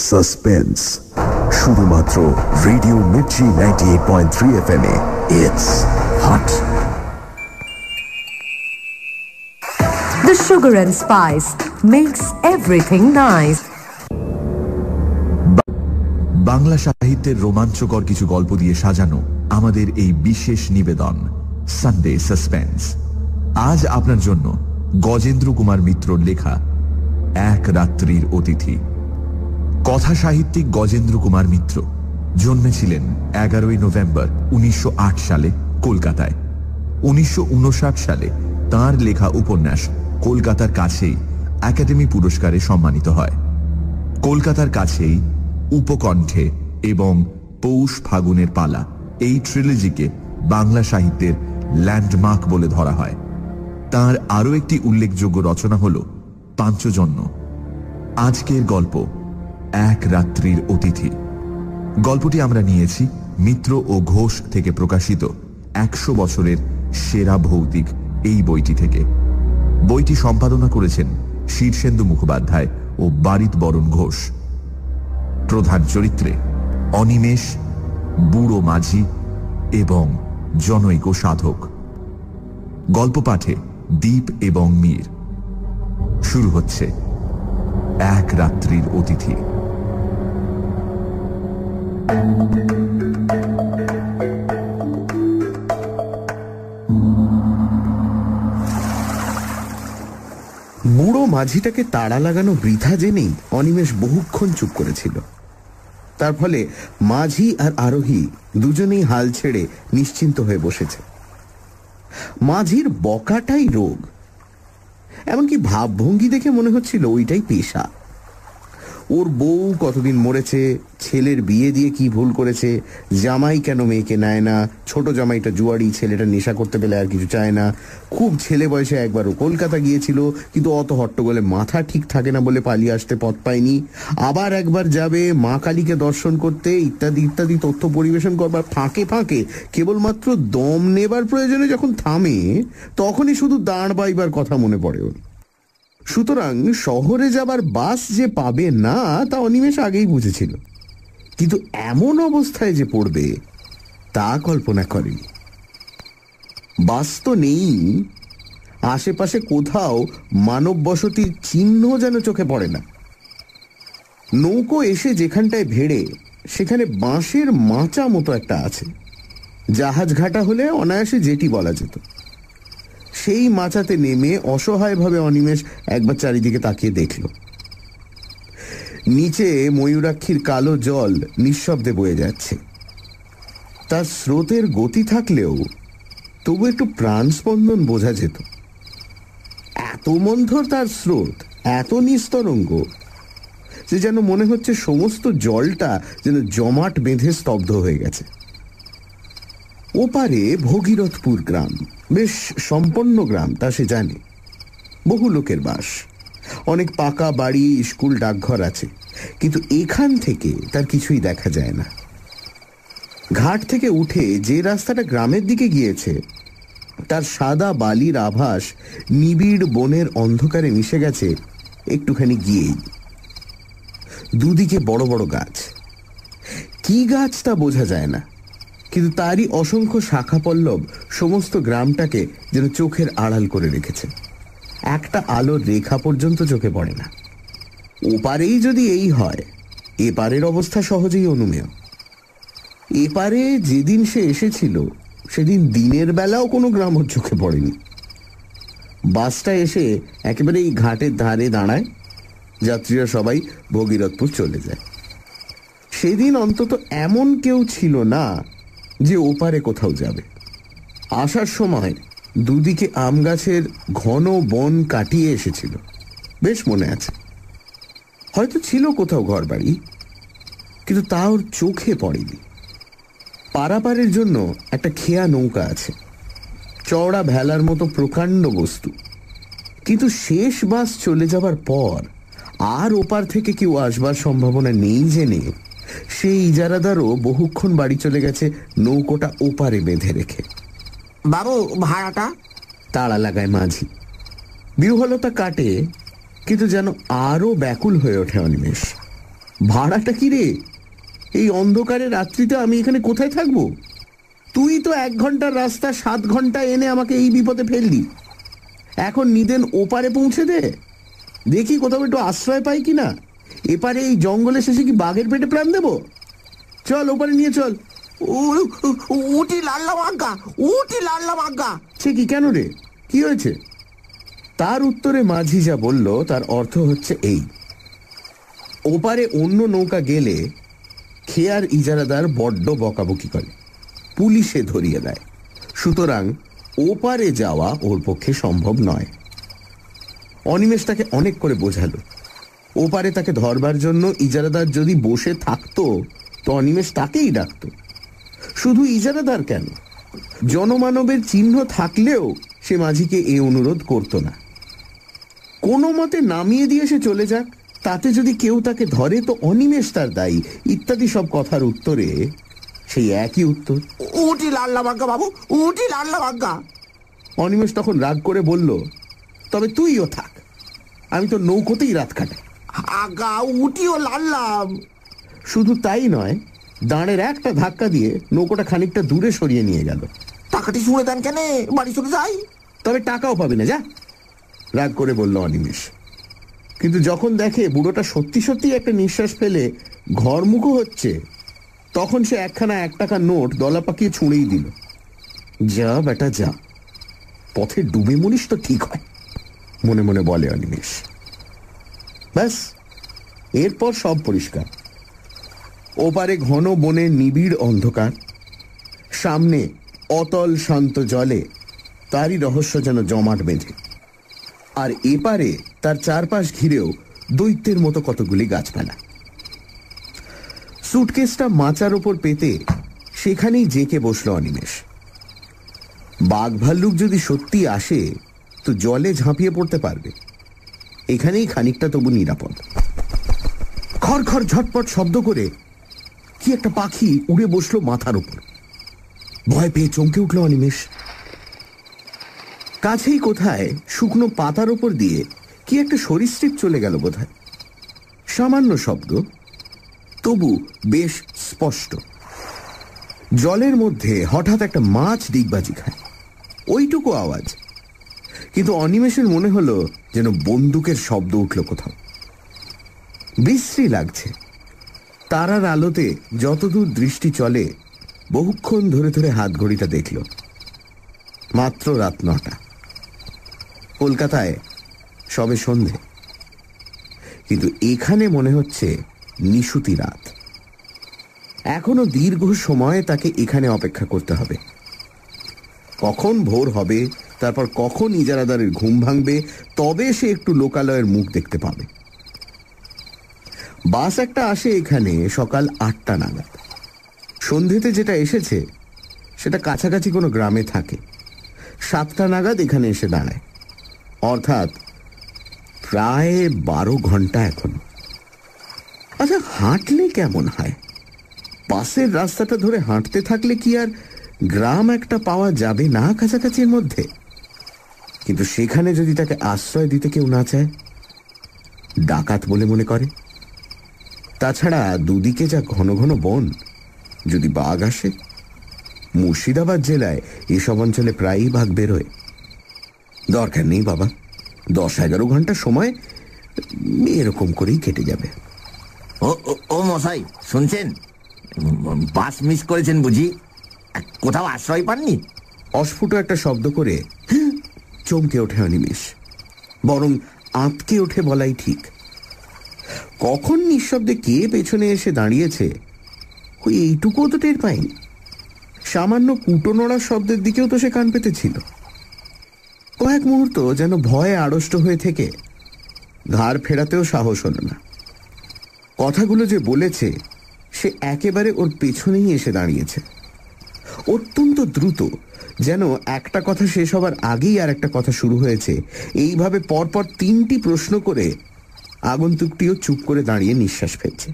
Suspense শুধুমাত্র radio Mirchi 98.3 FM এ it's hot. The sugar and spice makes everything nice. Bangla সাহিত্যের রোমাঞ্চকর কিছু গল্প দিয়ে সাজানো আমাদের এই বিশেষ নিবেদন সানডে সাসপেন্স। আজ আপনার জন্য গজেন্দ্র কুমার মিত্রর লেখা এক রাত্রির অতিথি। কথা সাহিত্যিক গজেন্দ্র কুমার মিত্র জন্মেছিলেন 11ই নভেম্বর 1908 সালে কলকাতায়। 1959 সালে তাঁর লেখা উপন্যাস কলকাতার কাছেই একাডেমি পুরস্কারে সম্মানিত হয়। কলকাতার কাছেই, উপকণ্ঠে এবং পৌষ ফাগুনের পালা এই ট্রিলজিকে বাংলা সাহিত্যের ল্যান্ডমার্ক বলে ধরা হয়। তার আরও একটি উল্লেখযোগ্য রচনা হল পাঞ্চজন্য। আজকের গল্প এক রাত্রির অতিথি। গল্পটি আমরা নিয়েছি মিত্র ও ঘোষ থেকে প্রকাশিত 100 বছরের সেরা ভৌতিক এই বইটি থেকে। বইটি সম্পাদনা করেছেন শীর্ষেন্দু মুখোপাধ্যায় ও বারিত বরণ ঘোষ। প্রধান চরিত্রে অনিমেষ, বুড়ো মাঝি এবং জনৈক সাধক। গল্প পাঠে দীপ এবং মীর। শুরু হচ্ছে এক রাত্রির অতিথি। বুড়ো মাঝিটাকে তাড়া লাগানো বৃথা জেনেই অনিমেষ বহুক্ষণ চুপ করেছিল। তার ফলে মাঝি আর আরোহী দুজনেই হাল ছেড়ে নিশ্চিন্ত হয়ে বসেছে। মাঝির বকাটাই রোগ, এমনকি ভাবভঙ্গি দেখে মনে হচ্ছিল ওইটাই পেশা। ওর বউ কতদিন মরেছে, ছেলের বিয়ে দিয়ে কি ভুল করেছে, জামাই কেন মেয়েকে নেয় না, ছোট জামাইটা জুয়ারি, ছেলেটা নেশা করতে পেলে আর কিছু চায় না, খুব ছেলে বয়সে একবারও কলকাতা গিয়েছিল কিন্তু অত হট্টগোলে মাথা ঠিক থাকে না বলে পালিয়ে আসতে পথ পায়নি, আবার একবার যাবে মা কালীকে দর্শন করতে, ইত্যাদি ইত্যাদি তথ্য পরিবেশন করবার ফাঁকে ফাঁকে কেবলমাত্র দম নেবার প্রয়োজনে যখন থামে তখনই শুধু দাঁড় বাইবার কথা মনে পড়ে ওর। সুতরাং শহরে যাবার বাস যে পাবে না তা অনিমেষ আগেই বুঝেছিল, কিন্তু এমন অবস্থায় যে পড়বে তা কল্পনা করেনি। বাস তো নেই, আশেপাশে কোথাও মানব বসতির চিহ্ন যেন চোখে পড়ে না। নৌকো এসে যেখানটায় ভেড়ে সেখানে বাঁশের মাচা মতো একটা আছে, জাহাজ ঘাটা হলে অনায়াসে যেটি বলা যেত। সেই মাচাতে নেমে অসহায়ভাবে অনিমেষ একবার চারিদিকে তাকিয়ে দেখল। নিচে ময়ূরাক্ষীর কালো জল নিঃশব্দে বয়ে যাচ্ছে। তার স্রোতের গতি থাকলেও তবু একটু প্রাণস্পন্দন বোঝা যেত। এত মন্থর তার স্রোত, এত নিস্তরঙ্গ যে যেন মনে হচ্ছে সমস্ত জলটা যেন জমাট বেঁধে স্তব্ধ হয়ে গেছে। ওপারে ভগীরথপুর গ্রাম, বেশ সম্পন্ন গ্রাম তা সে জানে। বহু লোকের বাস, অনেক পাকা বাড়ি, স্কুল, ডাকঘর আছে, কিন্তু এখান থেকে তার কিছুই দেখা যায় না। ঘাট থেকে উঠে যে রাস্তাটা গ্রামের দিকে গিয়েছে তার সাদা বালির আভাস নিবিড় বনের অন্ধকারে মিশে গেছে একটুখানি গিয়েই। দুদিকে বড় বড় গাছ, কি গাছ তা বোঝা যায় না, কিন্তু তারই অসংখ্য শাখা পল্লব সমস্ত গ্রামটাকে যেন চোখের আড়াল করে রেখেছে। একটা আলোর রেখা পর্যন্ত চোখে পড়ে না। ওপারেই যদি এই হয়, এপারের অবস্থা সহজেই অনুমেয়। এপারে যেদিন সে এসেছিল সেদিন দিনের বেলাও কোনো গ্রাম ওর চোখে পড়েনি। বাসটা এসে একেবারে এই ঘাটের ধারে দাঁড়ায়, যাত্রীরা সবাই ভগীরথপুর চলে যায়। সেদিন অন্তত এমন কেউ ছিল না যে ওপারে কোথাও যাবে। আসার সময় দুদিকে আম গাছের ঘন বন কাটিয়ে এসেছিল, বেশ মনে আছে। হয়তো ছিল কোথাও ঘর বাড়ি, কিন্তু তা ওর চোখে পড়েনি। পারাপারের জন্য একটা খেয়া নৌকা আছে, চওড়া ভেলার মতো প্রকাণ্ড বস্তু, কিন্তু শেষ বাস চলে যাবার পর আর ওপার থেকে কেউ আসবার সম্ভাবনা নেই জেনে সেই ইজারাদারও বহুক্ষণ বাড়ি চলে গেছে নৌকোটা ওপারে বেঁধে রেখে। বাবু, ভাড়াটা? তাড়া লাগায় মাঝি। বিহ্বলতা কাটে, কিন্তু যেন আরো ব্যাকুল হয়ে ওঠে অনিমেষ। ভাড়াটা কি রে? এই অন্ধকারে রাত্রিতে আমি এখানে কোথায় থাকবো? তুই তো 1 ঘন্টার রাস্তা 7 ঘন্টা এনে আমাকে এই বিপদে ফেললি। এখন নিদেন ওপারে পৌঁছে দে, দেখি কোথাও একটু আশ্রয় পাই কিনা। এপারে এই জঙ্গলে শেষে কি বাঘের পেটে প্রাণ দেবো? চল ওপারে নিয়ে চল। উটি লাল্লাম আজ্ঞা, উটি লাল্লাম আজ্ঞা। সে কি, কেন রে, কি হয়েছে? তার উত্তরে মাঝি যা বলল তার অর্থ হচ্ছে এই: ওপারে অন্য নৌকা গেলে খেয়ার ইজারাদার বড্ড বকাবকি করে, পুলিশে ধরিয়ে দেয়। সুতরাং ওপারে যাওয়া ওর পক্ষে সম্ভব নয়। অনিমেষ তাকে অনেক করে বোঝালো। ওপারে তাকে ধরবার জন্য ইজারাদার যদি বসে থাকতো তো অনিমেষ তাকেই ডাকত। শুধু ইজারাদার কেন, জনমানবের চিহ্ন থাকলেও সে মাঝিকে এ অনুরোধ করত না। কোনো মতে নামিয়ে দিয়ে সে চলে যাক, তাতে যদি কেউ তাকে ধরে তো অনিমেষ তার দায়ী, ইত্যাদি সব কথার উত্তরে সেই একই উত্তর, উটি লাল্লাম আজ্ঞা বাবু, উটি লাল্লাম আজ্ঞা। অনিমেষ তখন রাগ করে বলল, তবে তুইও থাক, আমি তো নৌকোতেই রাত কাটাই। আজ্ঞা উটিও লাল্লাম। শুধু তাই নয়, দাঁড়ের একটা ধাক্কা দিয়ে নৌকোটা খানিকটা দূরে সরিয়ে নিয়ে গেল। টাকাটি শুনে দেন কেন, বাড়ি চলে যাই। তবে টাকাও পাবি না, যা, রাগ করে বলল অনিমেষ। কিন্তু যখন দেখে বুড়োটা সত্যি সত্যি একটা নিঃশ্বাস ফেলে ঘরমুখো হচ্ছে, তখন সে 1 টাকার নোট দলা পাকিয়ে ছুঁড়েই দিল। যা বেটা যা, পথে ডুবে মরিস তো ঠিক হয়, মনে মনে বলে অনিমেষ। ব্যাস, এরপর সব পরিষ্কার। ওপারে ঘন বনের নিবিড় অন্ধকার, সামনে অতল শান্ত জলে তারই রহস্য যেন জমাট বেঁধে, আর এপারে তার চারপাশ ঘিরেও দৈত্যের মতো কতগুলি গাছপালা। সুটকেসটা মাচার ওপর পেতে সেখানেই জেকে বসল অনিমেষ। বাঘ ভাল্লুক যদি সত্যি আসে তো জলে ঝাঁপিয়ে পড়তে পারবে, এখানেই খানিকটা তবু নিরাপদ। খড় খড় ঝটপট শব্দ করে কি একটা পাখি উড়ে বসলো মাথার উপর। ভয় পেয়ে চমকে উঠল অনিমেষ। কাছেই কোথায় শুকনো পাতার উপর দিয়ে কি একটা সরীসৃপ চলে গেল বোধহয়। সামান্য শব্দ, তবু বেশ স্পষ্ট। জলের মধ্যে হঠাৎ একটা মাছ ডিগবাজি খায়, ওইটুকু আওয়াজ। কিন্তু অনিমেষের মনে হলো যেন বন্দুকের শব্দ উঠল কোথাও। বিশ্রী লাগছে। তারার আলোতে যতদূর দৃষ্টি চলে বহুক্ষণ ধরে ধরে হাত ঘড়িটা দেখল। মাত্র রাত 9টা। কলকাতায় সবে সন্ধে, কিন্তু এখানে মনে হচ্ছে নিশুতি রাত। এখনো দীর্ঘ সময় তাকে এখানে অপেক্ষা করতে হবে। কখন ভোর হবে, তারপর কখন ইজারাদারের ঘুম ভাঙবে, তবে সে একটু লোকালয়ের মুখ দেখতে পাবে। বাস একটা আসে এখানে সকাল 8টা নাগাদ। সন্ধেতে যেটা এসেছে সেটা কাছাকাছি কোনো গ্রামে থাকে। 7টা নাগাদ এখানে এসে দাঁড়ায়, অর্থাৎ প্রায় 12 ঘন্টা এখন। আচ্ছা, হাঁটলে কেমন হয়? পাশের রাস্তাটা ধরে হাঁটতে থাকলে কি আর গ্রাম একটা পাওয়া যাবে না কাছাকাছির মধ্যে? কিন্তু সেখানে যদি তাকে আশ্রয় দিতে কেউ না চায়, ডাকাত বলে মনে করে। তাছাড়া দুদিকে যা ঘন ঘন বন, যদি বাঘ আসে। মুর্শিদাবাদ জেলায় এসব অঞ্চলে প্রায়ই বাঘ বেরোয়। দরকার নেই বাবা, 10-11 ঘন্টা সময় এরকম করেই কেটে যাবে। ও মশাই, শুনছেন? বাস মিস করেছেন বুঝি? কোথাও আশ্রয় পাননি? অস্ফুট একটা শব্দ করে চমকে ওঠে অনিমেষ, বরং আঁতকে ওঠে বলাই ঠিক। কখন নিঃশব্দে কে পেছনে এসে দাঁড়িয়েছে ওই এইটুকুও তো টের পায়নি। সামান্য কুটো নড়ার শব্দের দিকেও তো সে কান পেতেছিল। কয়েক মুহূর্ত যেন ভয়ে আড়ষ্ট হয়ে থেকে ঘাড় ফেরাতেও সাহস হল না। কথাগুলো যে বলেছে সে একেবারে ওর পেছনেই এসে দাঁড়িয়েছে, অত্যন্ত দ্রুত, যেন একটা কথা শেষ হবার আগেই আর একটা কথা শুরু হয়েছে। এইভাবে পরপর 3টি প্রশ্ন করে আগন্তুকটিও চুপ করে দাঁড়িয়ে নিঃশ্বাস ফেলছে।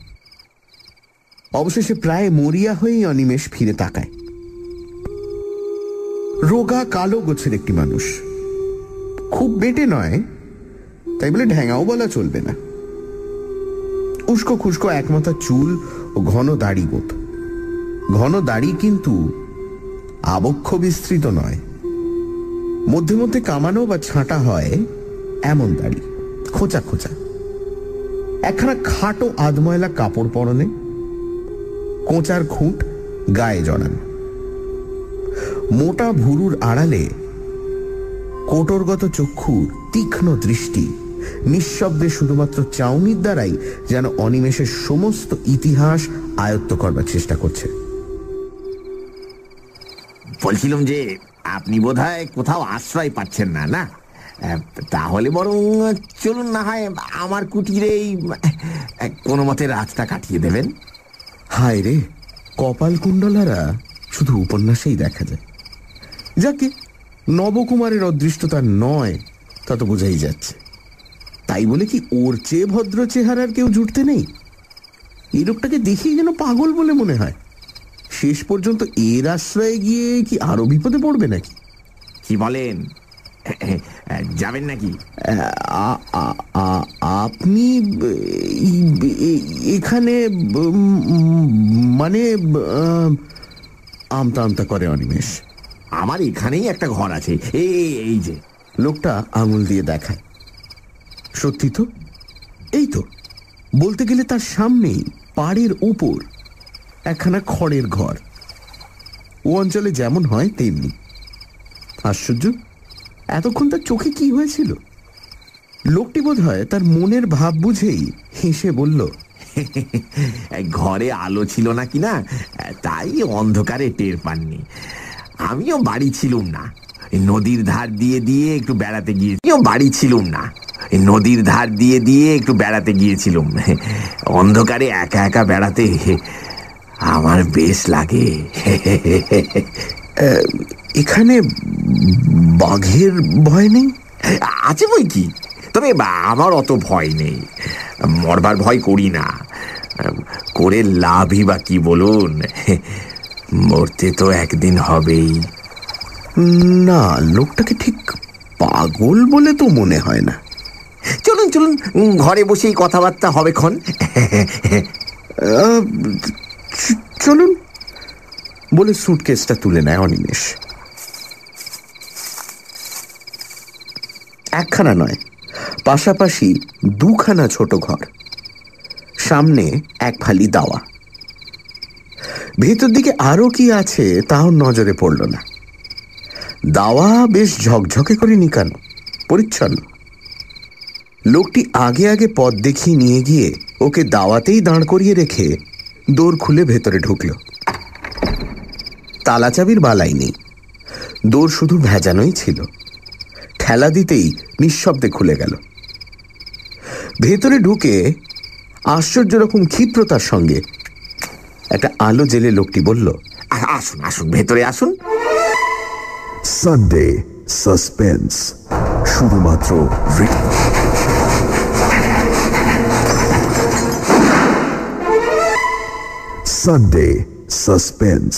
অবশেষে প্রায় মরিয়া হয়েই অনিমেষ ফিরে তাকায়। রোগা কালো গোছের একটি মানুষ, খুব বেটে নয়, তাই বলে ঢ্যাঙাও বলা চলবে না। উস্কো খুস্কো একমাথা চুল ও ঘন দাড়ি গোপ। ঘন দাড়ি কিন্তু আবক্ষ বিস্তৃত নয়, মধ্যে মধ্যে কামানো বা ছাঁটা হয় এমন দাড়ি, খোঁচা খোঁচা। একখানা খাটো আধময়লা কাপড় পরনে, কোঁচার খুঁট গায়ে জড়ানো। মোটা ভুরুর আড়ালে কোটরগত চক্ষুর তীক্ষ্ণ দৃষ্টি নিঃশব্দে শুধুমাত্র চাউনির দ্বারাই যেন অনিমেষের সমস্ত ইতিহাস আয়ত্ত করবার চেষ্টা করছে। বলছিলাম যে আপনি বোধহয় কোথাও আশ্রয় পাচ্ছেন না, না? তাহলে বরং চলুন না হয় আমার কুটিরেই কোনো মতে রাতটা কাটিয়ে দেবেন। হায় রে, কপাল কুণ্ডলারা শুধু উপন্যাসেই দেখা যায়। যাকে নবকুমারের অদৃষ্টতা নয় তা তো বোঝাই যাচ্ছে। তাই বলে কি ওর চেয়ে ভদ্র চেহারার কেউ জুটতে নেই? এই লোকটাকে দেখেই যেন পাগল বলে মনে হয়। শেষ পর্যন্ত এর আশ্রয়ে গিয়ে কি আরো বিপদে পড়বে নাকি? কি বলেন, যাবেন নাকি? আপনি এখানে মানে আমতা আমতা করে অনিমেষ। আমার এখানেই একটা ঘর আছে, এই যে। লোকটা আঙুল দিয়ে দেখায়। সত্যি তো, এই তো। বলতে গেলে তার সামনেই পাড়ের উপর একখানা খড়ের ঘর। ও অঞ্চলে যেমন হয় তেমনি। আশ্চর্য, এতক্ষণ তার চোখে কি হয়েছিল? লোকটি বোধ হয় তার মনের ভাব বুঝেই হেসে বলল, ঘরে আলো ছিল না কিনা, তাই অন্ধকারে টের পাননি। আমিও বাড়ি ছিলুম না, নদীর ধার দিয়ে একটু বেড়াতে গিয়েছিলুম। অন্ধকারে একা একা বেড়াতে আমার বেশ লাগে। এখানে বাঘের ভয় নেই? আছে বই কি, তবে আমার অত ভয় নেই। মরবার ভয় করি না, করে লাভই বা কি বলুন? মরতে তো একদিন হবেই। না, লোকটাকে ঠিক পাগল বলে তো মনে হয় না। চলুন চলুন, ঘরে বসেই কথাবার্তা হবে ক্ষণ। চলুন বলে সুটকেসটা তুলে নেয় অনিমেষ। একখানা নয়, পাশাপাশি দুখানা ছোট ঘর, সামনে এক ফালি দাওয়া। ভেতর দিকে আরো কি আছে তাও নজরে পড়ল না। দাওয়া বেশ ঝকঝকে করে নিকানো, পরিচ্ছন্ন। লোকটি আগে আগে পথ দেখিয়ে নিয়ে গিয়ে ওকে দাওয়াতেই দাঁড় করিয়ে রেখে দোর খুলে ভেতরে ঢুকল। তালা চাবির বালাই নেই, দোর শুধু ভেজানোই ছিল। ঠেলা দিতেই নিঃশব্দে খুলে গেল। ভেতরে ঢুকে আশ্চর্য রকম ক্ষিপ্রতার সঙ্গে একটা আলো জেলে লোকটি বলল, আসুন আসুন, ভেতরে আসুন। সানডে সাসপেন্স, শুধুমাত্র সানডে সাসপেন্স,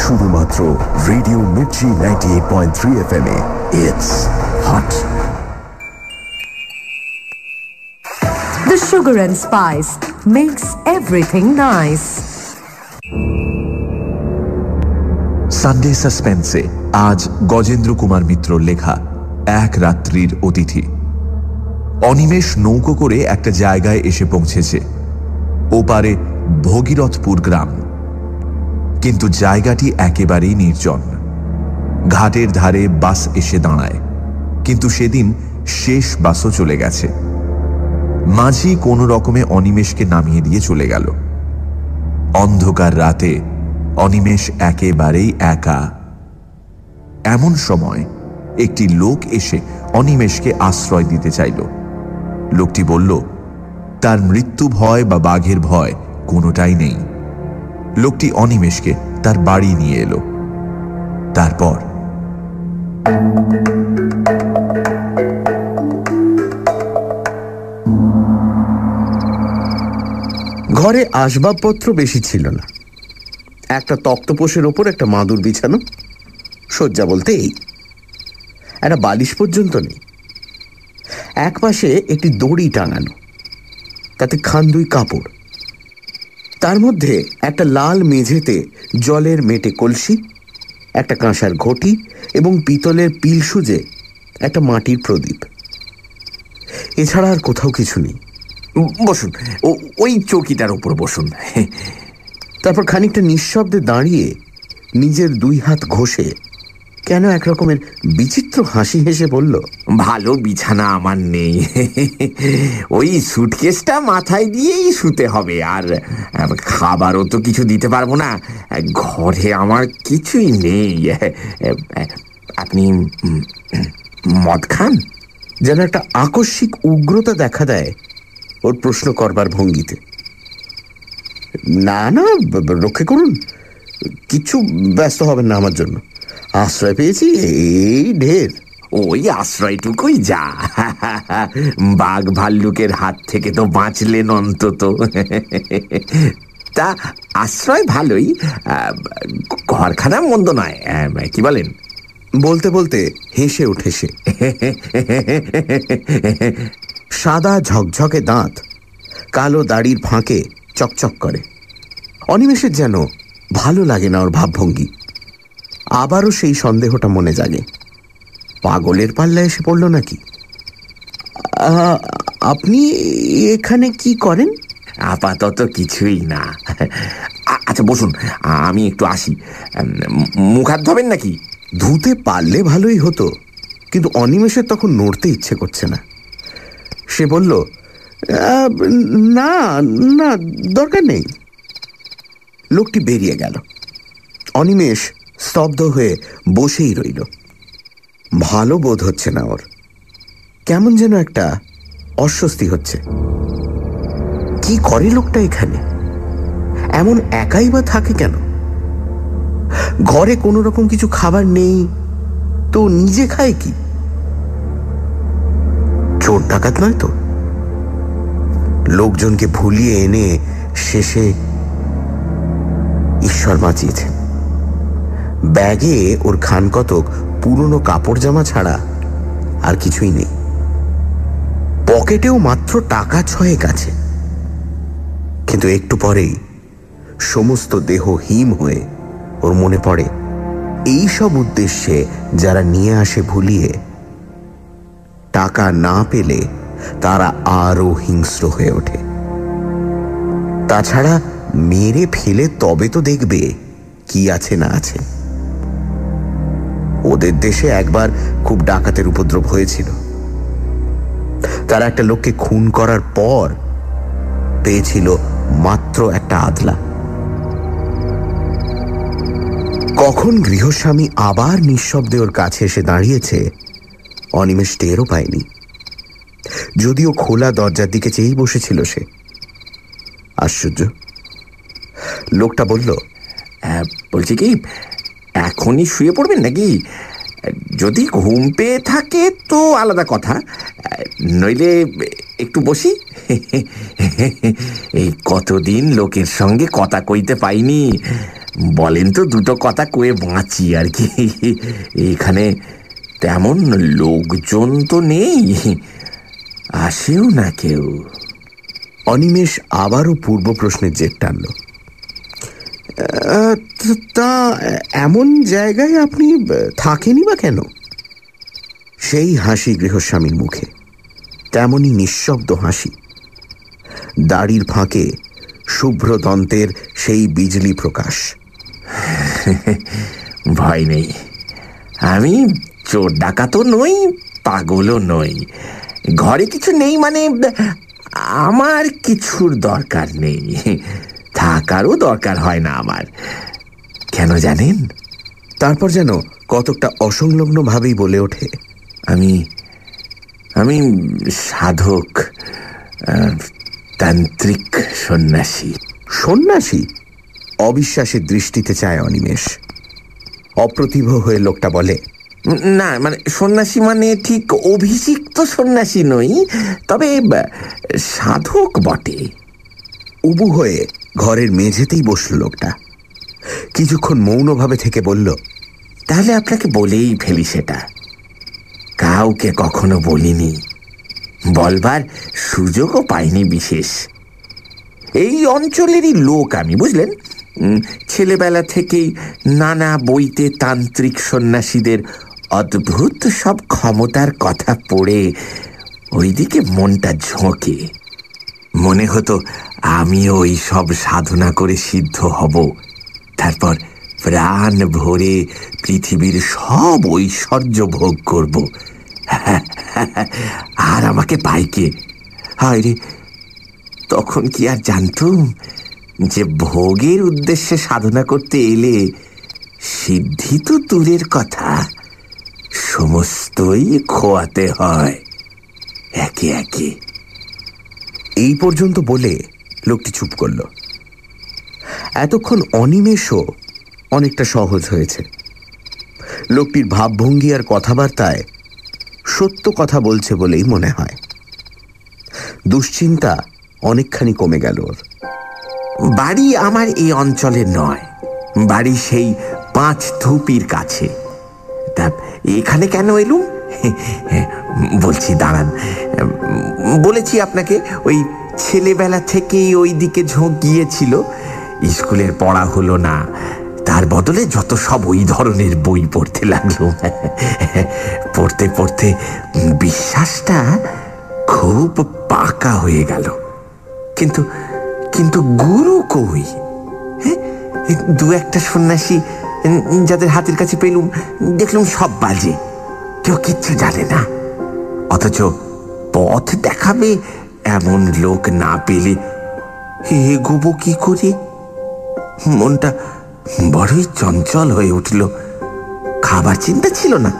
শুধুমাত্র রেডিও মির্চি 98.3 FM এ। It's hot. The Sugar and Spice makes everything nice. Sunday সাসপেন্সে আজ গজেন্দ্র কুমার মিত্র লেখা এক রাত্রির অতিথি। অনিমেষ নৌকো করে একটা জায়গায় এসে পৌঁছেছে। ওপারে ভগীরথপুর গ্রাম, কিন্তু জায়গাটি একেবারেই নির্জন। ঘাটের ধারে বাস এসে দাঁড়ায়, কিন্তু সেদিন শেষ বাসও চলে গেছে। মাঝি কোনো রকমে অনিমেষকে নামিয়ে দিয়ে চলে গেল। অন্ধকার রাতে অনিমেষ একেবারেই একা। এমন সময় একটি লোক এসে অনিমেষকে আশ্রয় দিতে চাইল। লোকটি বলল তার মৃত্যু ভয় বা বাঘের ভয় কোনোটাই নেই। লোকটি অনিমেষকে তার বাড়ি নিয়ে এলো। তারপর ঘরে আসবাবপত্র বেশি ছিল না। একটা তক্তপোষের ওপর একটা মাদুর বিছানো, শয্যা বলতে এই, একটা বালিশ পর্যন্ত নেই। এক পাশে একটি দড়ি টাঙানো, তাতে খান্দুই কাপড়। তার মধ্যে একটা লাল মেঝেতে জলের মেটে কলসি, একটা কাঁসার ঘটি এবং পিতলের পিল সুজে একটা মাটির প্রদীপ। এছাড়া আর কোথাও কিছু নেই। বসুন, ওই চৌকিটার উপর বসুন। তারপর খানিকটা নিঃশব্দে দাঁড়িয়ে নিজের 2 হাত ঘষে কেন একরকমের বিচিত্র হাসি হেসে বলল, ভালো বিছানা আমার নেই, ওই সুটকেসটা মাথায় দিয়েই শুতে হবে, আর খাবারও তো কিছু দিতে পারবো না, ঘরে আমার কিছুই নেই। আপনি মদ খান? যেন একটা আকস্মিক উগ্রতা দেখা দেয় ওর প্রশ্ন করবার ভঙ্গিতে। না না, রক্ষে করুন, কিচ্ছু ব্যস্ত হবেন না আমার জন্য, আশ্রয় পেয়েছি এই ঢের। ওই আশ্রয়টুকুই যা, বাঘ ভাল্লুকের হাত থেকে তো বাঁচলেন অন্তত। তা আশ্রয় ভালোই, ঘরখানা মন্দ নয়, কি বলেন? বলতে বলতে হেসে উঠে সে। সাদা ঝকঝকে দাঁত কালো দাড়ির ফাঁকে চকচক করে। অনিমেষের যেন ভালো লাগে না ওর ভাবভঙ্গি। আবারও সেই সন্দেহটা মনে জাগে, পাগলের পাল্লা এসে পড়ল নাকি। আপনি এখানে কি করেন? আপাতত কিছুই না। আচ্ছা বসুন, আমি একটু আসি। মুখ হাত ধোবেন নাকি? ধুতে পারলে ভালোই হতো, কিন্তু অনিমেষের তখন নড়তে ইচ্ছে করছে না। সে বলল, না না, দরকার নেই। লোকটি বেরিয়ে গেল। অনিমেষ স্তব্ধ হয়ে বসেই রইল। ভালো বোধ হচ্ছে না ওর, কেমন যেন একটা অস্বস্তি হচ্ছে। কি করে লোকটা এখানে? এমন একাই বা থাকে কেন? ঘরে কোনো রকম কিছু খাবার নেই তো নিজে খায় কি? চোর ডাকাত নয় তো? লোকজনকে ভুলিয়ে এনে শেষে ঈশ্বর বাঁচিয়েছেন। ব্যাগে ওর খানকতক পুরনো কাপড় জামা ছাড়া আর কিছুই নেই। পকেটেও মাত্র টাকা 6 আছে। কিন্তু একটু পরেই সমস্ত দেহ হিম হয়ে ওর মনে পড়ে এই সব উদ্দেশ্যে যারা নিয়ে আসে ভুলিয়ে, টাকা না পেলে তারা আরো হিংস্র হয়ে ওঠে। তাছাড়া মেরে ফেলে তবে তো দেখবে কি আছে না আছে। ওদের দেশে একবার খুব ডাকাতের উপদ্রব হয়েছিল। তারা একটা লোককে খুন করার পর পেয়েছিল মাত্র একটা আদলা। কখন গৃহস্বামী আবার নিঃশব্দে ওর কাছে এসে দাঁড়িয়েছে অনিমেষ টেরও পায়নি, যদিও খোলা দরজার দিকে চেয়েই বসেছিল সে। আশ্চর্য। লোকটা বলল, বলছি কি, এখনই শুয়ে পড়বেন নাকি? যদি ঘুম পেয়ে থাকে তো আলাদা কথা, নইলে একটু বসি। এই কতদিন লোকের সঙ্গে কথা কইতে পাইনি, বলেন তো দুটো কথা কয়ে বাঁচি আর কি। এখানে তেমন লোকজন তো নেই, আসেও না কেউ। অনিমেষ আবারও পূর্ব প্রশ্নের জের টানল। তা এমন জায়গায় আপনি থাকেনি বা কেন? সেই হাসি গৃহস্বামীর মুখে, তেমনই নিঃশব্দ হাসি। দাড়ির ফাঁকে শুভ্র দন্তের সেই বিজলি প্রকাশ। ভয় নেই, আমি চোর ডাকাতও নই, পাগলও নই। ঘরে কিছু নেই মানে আমার কিছুর দরকার নেই, থাকারও দরকার হয় না আমার। কেন জানেন? তারপর যেন কতকটা অসংলগ্ন ভাবেই বলে ওঠে, আমি আমি সাধক, তান্ত্রিক সন্ন্যাসী। সন্ন্যাসী? অবিশ্বাসের দৃষ্টিতে চায় অনিমেষ। অপ্রতিভ হয়ে লোকটা বলে, না মানে সন্ন্যাসী মানে ঠিক অভিষিক্ত সন্ন্যাসী নই, তবে সাধক বটে। উবু হয়ে ঘরের মেঝেতেই বসল লোকটা। কিছুক্ষণ মৌনভাবে থেকে বলল, তাহলে আপনাকে বলেই ফেলি, সেটা কাউকে কখনো বলিনি, বলবার সুযোগও পাইনি বিশেষ। এই অঞ্চলেরই লোক আমি, বুঝলেন। ছেলেবেলা থেকেই নানা বইতে তান্ত্রিক সন্ন্যাসীদের অদ্ভুত সব ক্ষমতার কথা পড়ে ওইদিকে মনটা ঝোঁকে। মনে হতো আমিও ওই সব সাধনা করে সিদ্ধ হব, তারপর প্রাণ ভরে পৃথিবীর সব ঐশ্বর্য ভোগ করব। আর আমাকে পাইকে, হায় রে, তখন কি আর জানতুম যে ভোগের উদ্দেশ্যে সাধনা করতে এলে সিদ্ধি তো দূরের কথা, সমস্তই খোয়াতে হয় একে একে। এই পর্যন্ত বলে লোকটি চুপ করল। এতক্ষণ অনিমেষও অনেকটা সহজ হয়েছে। লোকটির ভাবভঙ্গি আর কথাবার্তায় সত্য কথা বলছে বলেই মনে হয়। দুশ্চিন্তা অনেকখানি কমে গেল ওর। বাড়ি আমার এই অঞ্চলে নয়, বাড়ি সেই 5 ধুপির কাছে। তা এখানে কেন এলুম বলছি, দাঁড়ান। বলেছি আপনাকে, ওই ছেলেবেলা থেকেই ওই দিকে ঝোঁক গিয়েছিল। স্কুলের পড়া হলো না, তার বদলে যত সব ওই ধরনের বই পড়তে লাগলাম। পড়তে পড়তে বিশ্বাসটা খুব পাকা হয়ে গেল। কিন্তু কিন্তু গুরু কই? 2-1 সন্ন্যাসী যাদের হাতের কাছে পেলুম, দেখলুম সব বাজে, কেউ কিচ্ছু জানে না। অথচ পথ দেখাবে এমন লোক না পেলে এগোবো কি করে? মনটা বড়ই চঞ্চল হয়ে উঠল। খাবার চিন্তা ছিল না,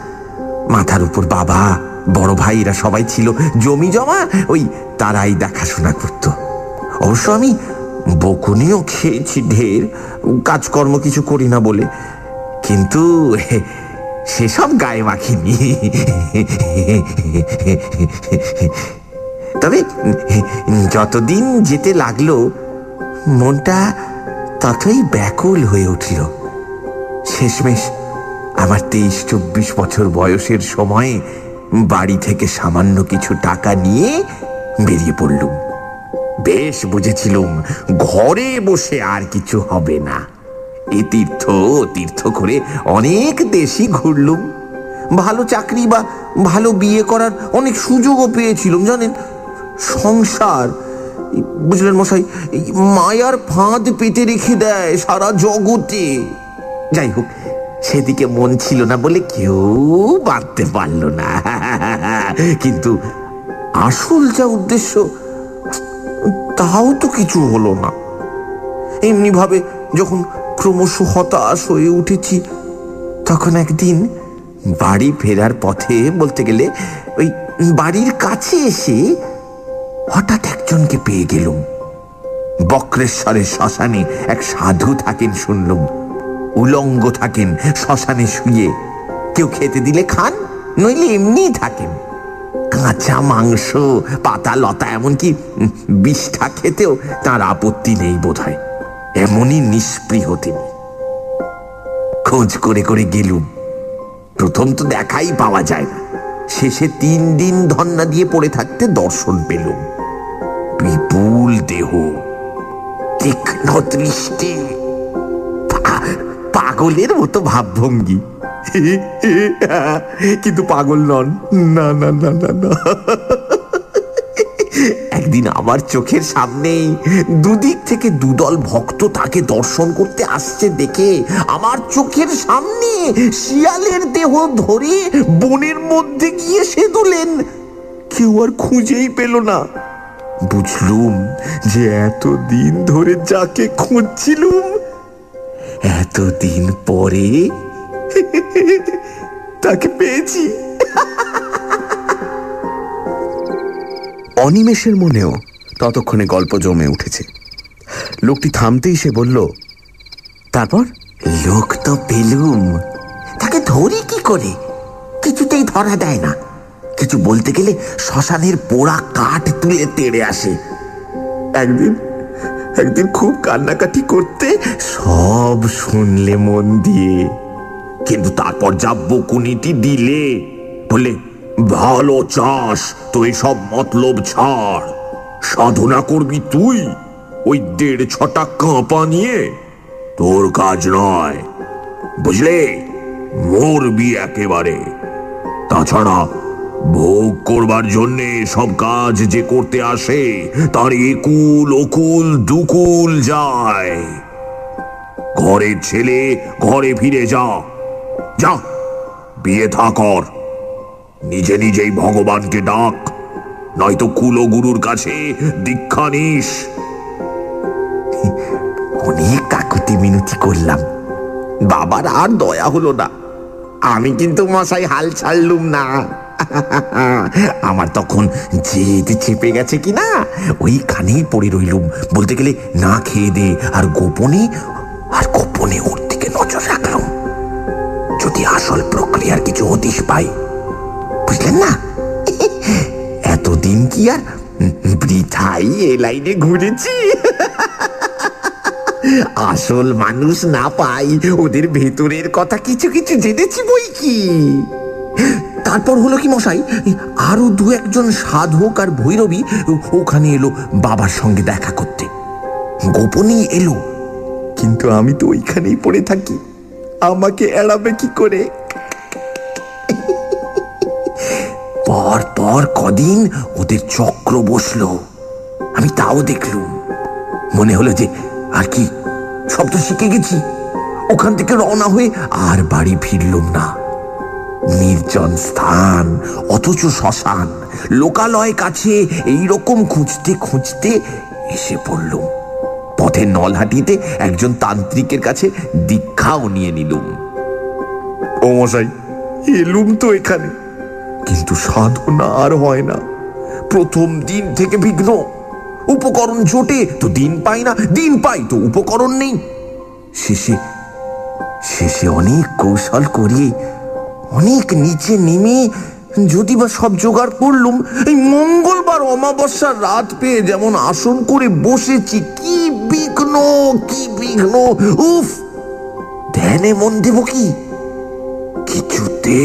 মাথার উপর বাবা, বড় ভাইরা সবাই ছিল, জমি জমা ওই তারাই দেখাশোনা করত। অবশ্য আমি বকুনিও খেয়েছি ঢের, কাজকর্ম কিছু করি না বলে, কিন্তু সেসব গায়ে মাখিনি। তবে যতদিন যেতে লাগলো মনটা ততই ব্যাকুল হয়ে উঠল। শেষমেশ আমার 23-24 বছর বয়সের সময়ে বাড়ি থেকে সামান্য কিছু টাকা নিয়ে বেরিয়ে পড়লুম। বেশ বুঝেছিলুম ঘরে বসে আর কিছু হবে না। এ তীর্থ তীর্থ করে অনেক দেশই ঘুরলুম, ভালো চাকরি বা ভালো বিয়ে করার অনেক সুযোগও পেয়েছিলুম। জানেন, সংসার, বুঝলেন মশাই, মায়ার ফাঁদ পেতে রেখে দেয় সারা জগতে। যাই হোক, সেদিকে মন ছিল না বলে কেউ বাঁধতে পারল না। কিন্তু আসল যা উদ্দেশ্য, তাও তো কিছু হলো না। এমনি ভাবে যখন ক্রমশ হতাশ হয়ে উঠেছি, তখন একদিন বাড়ি ফেরার পথে, বলতে গেলে ওই বাড়ির কাছে এসে হঠাৎ একজনকে পেয়ে গেলুম। বক্রেশ্বরের শ্মশানে এক সাধু থাকেন শুনলুম, উলঙ্গ থাকেন শ্মশানে শুয়ে। কেউ খেতে দিলে খান, নইলে এমনি থাকেন। কাঁচা মাংস, পাতা লতা, এমনকি বিষ্ঠা খেতেও তার আপত্তি নেই বোধহয়, এমনই নিষ্পৃহ তিনি। খোঁজ করে করে গেলুম, প্রথম তো দেখাই পাওয়া যায় না। শেষে 3 দিন ধন্না দিয়ে পড়ে থাকতে দর্শন পেলুম। বিপুল দেহ, তীক্ষ্ণ দৃষ্টি, পাগলের মতো ভাবভঙ্গি। কিন্তু পাগল নন, না না না না না। একদিন আমার চোখের সামনেই দুদিক থেকে দুদল ভক্ত তাকে দর্শন করতে আসছে দেখে আমার চোখের সামনে শিয়ালের দেহ ধরে বনের মধ্যে গিয়ে সেদুলেন। কেউ আর খুঁজেই পেল না। বুঝলুম যে এতদিন ধরে যাকে খুঁজছিলুম, এতদিন পরে তাকে পেয়েছি। অনিমেষের মনেও ততক্ষণে গল্প জমে উঠেছে। লোকটি থামতেই সে বলল, তারপর? লোক তো পেলুম, তাকে ধরি কি করে? কিছুতেই ধরা দেয় না। কিছু বলতে গেলে শ্মশানের পোড়া কাঠ তুলে তেড়ে আসে। একদিন খুব কান্নাকাটি করতে সব শুনলে মন দিয়ে, কিন্তু তারপর যা বকুনিটি দিলে, বলে ভালো চাস তো এসব মতলব ছাড়, সাধনা করবি তুই, ওই 1.5 কাঁপা নিয়ে তোর কাজ নয়, বুঝলে? মরবি একেবারে। তাছাড়া ভোগ করবার জন্যে সব কাজ যে করতে আসে তার একুল ওকুল দুকুল যায়। ঘরের ছেলে ঘরে ফিরে যা, যা বিয়ে থা কর, নিজে নিজেই ভগবানকে ডাক, নয়তো কুলো গুরুর কাছে দীক্ষা নিস। অনেক কাকুতি মিনতি করলাম, বাবার আর দয়া হলো না। আমি কিন্তু মশাই হাল ছাড়লুম না। আমার তখন জেদ চেপে গেছে কিনা ওইখানেই পড়ে রইলুম, বলতে গেলে না খেয়ে দে, আর গোপনে ওর দিকে নজর রাখলাম, যদি আসল প্রক্রিয়ার কিছু হদিশ পাই। বুঝলেন না? এতদিন কি আর বৃথাই এ লাইনে ঘুরেছি? আসল মানুষ না পাই, ওদের ভেতরের কথা কিছু কিছু জেনেছি বই কি। তারপর হলো কি মশাই, আরো 2-1 সাধক আর ভৈরবী ওখানে এলো বাবার সঙ্গে দেখা করতে। গোপনেই এলো, কিন্তু আমি তো ওইখানেই পড়ে থাকি, আমাকে এড়াবে কি করে? পর পর কদিন ওদের চক্র বসলো, আমি তাও দেখলুম। মনে হলো যে আর কি, সব তো শিখে গেছি। ওখান থেকে রওনা হয়ে আর বাড়ি ফিরলুম না। নির্জন স্থান, অথচ শ্মশান, লোকালয় কাছে, এইরকম খুঁজতে খুঁজতে এসে পড়লুম। পথে নলহাটিতে একজন তান্ত্রিকের কাছে দীক্ষাও নিয়ে নিলুম। ও মশাই, এলুম তো এখানে, কিন্তু সাধনা আর হয় না। প্রথম দিন থেকে বিঘ্ন। উপকরণ জোটে তো দিন পাই না, দিন পাই তো উপকরণ নেই। শেষে অনেক কৌশল করিয়ে, অনেক নিচে নেমে যদি বা সব জোগাড় করলুম, এই মঙ্গলবার অমাবস্যার রাত পেয়ে যেমন আসন করে বসেছি। কি বিঘ্ন, কি বিঘ্ন! উফ, ধ্যানে মন দেব কি, কিছুতে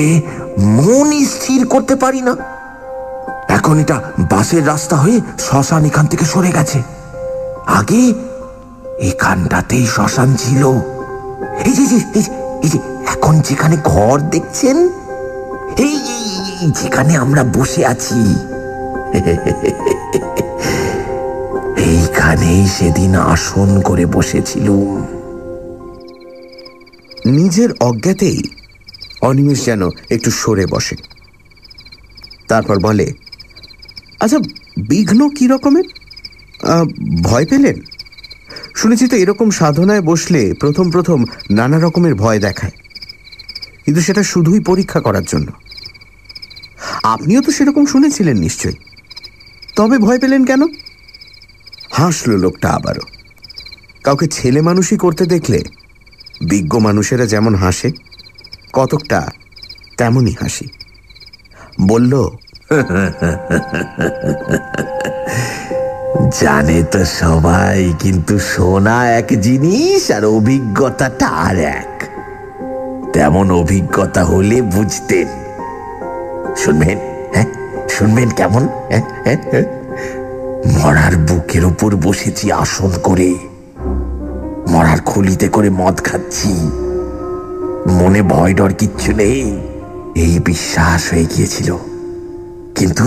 মনই স্থির করতে পারি না। এখন এটা বাসের রাস্তা হয়ে শ্মশান এখান থেকে সরে গেছে। আগে এখানটাতেই শ্মশান ছিল। এই যে এখন যেখানে ঘর দেখছেন, এই যেখানে আমরা বসে আছি, এইখানেই সেদিন আসন করে বসেছিলুম। নিজের অজ্ঞাতেই অনিমেষ যেন একটু সরে বসে, তারপর বলে, আচ্ছা, বিঘ্ন কি রকমের? ভয় পেলেন? শুনেছি তো এরকম সাধনায় বসলে প্রথম প্রথম নানা রকমের ভয় দেখায়, কিন্তু সেটা শুধুই পরীক্ষা করার জন্য। আপনিও তো সেরকম শুনেছিলেন নিশ্চয়ই, তবে ভয় পেলেন কেন? হাসল লোকটা আবারও। কাউকে ছেলে মানুষই করতে দেখলে বিজ্ঞ মানুষেরা যেমন হাসে, কতকটা তেমনই হাসি। বলল, জানে তো সবাই, কিন্তু শোনা এক জিনিস আর অভিজ্ঞতাটা আর এক। তেমন অভিজ্ঞতা হলে বুঝতেন। শুনবেন? হ্যাঁ, শুনবেন কেমন? মরার বুকের উপর বসেছি আসন করে, মরার খুলিতে করে মদ খাচ্ছি, মনে ভয় ডর কিচ্ছু নেই, এই বিশ্বাস হয়ে গিয়েছিল। কিন্তু